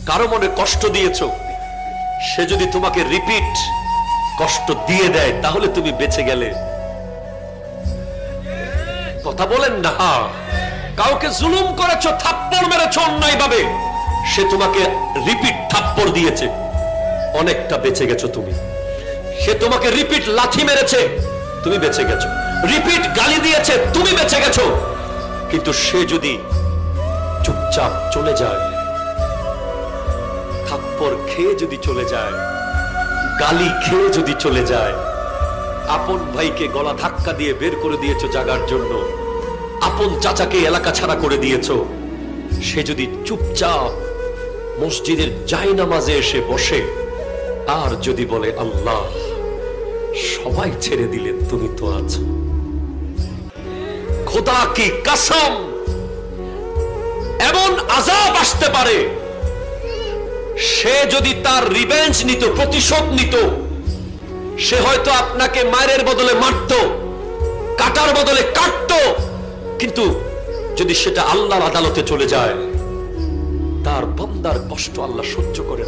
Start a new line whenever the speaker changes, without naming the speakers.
কারো মনে কষ্ট দিয়েছো, সে যদি তোমাকে রিপিট কষ্ট দিয়ে দেয় তাহলে তুমি বেঁচে গেলে। কথা বলেন না। কাউকে জুলুম করেছো, থাপ্পড় মেরেছো অন্যায় ভাবে, সে তোমাকে রিপিট থাপ্পড় দিয়েছে, অনেকটা বেঁচে গেছো তুমি। সে তোমাকে রিপিট লাথি মেরেছে, তুমি বেঁচে গেছো। রিপিট গালি দিয়েছে, তুমি বেঁচে গেছো। কিন্তু সে যদি চুপচাপ চলে যায়, থাপ্পড় খেয়ে যদি চলে যায়, গালি খেয়ে যদি চলে যায়, আপন ভাইকে গলা ধাক্কা দিয়ে বের করে দিয়েছো জাগার জন্য, আপন চাচাকে এলাকা ছাড়া করে দিয়েছো, সে যদি চুপচাপ মসজিদের জায়নামাজে এসে বসে আর যদি বলে আল্লাহ সবাই ছেড়ে দিলে তুমি তো আছো, খোদা কি কসম, এমন আযাব আসতে পারে, সে যদি তার রিভেঞ্জ নিত, প্রতিশোধ নিত, সে হয়তো আপনাকে মায়ের বদলে মারত, কাটার বদলে কাটত, কিন্তু যদি সেটা আল্লাহর আদালতে চলে যায়, তার বান্দার কষ্ট আল্লাহ সহ্য করে না।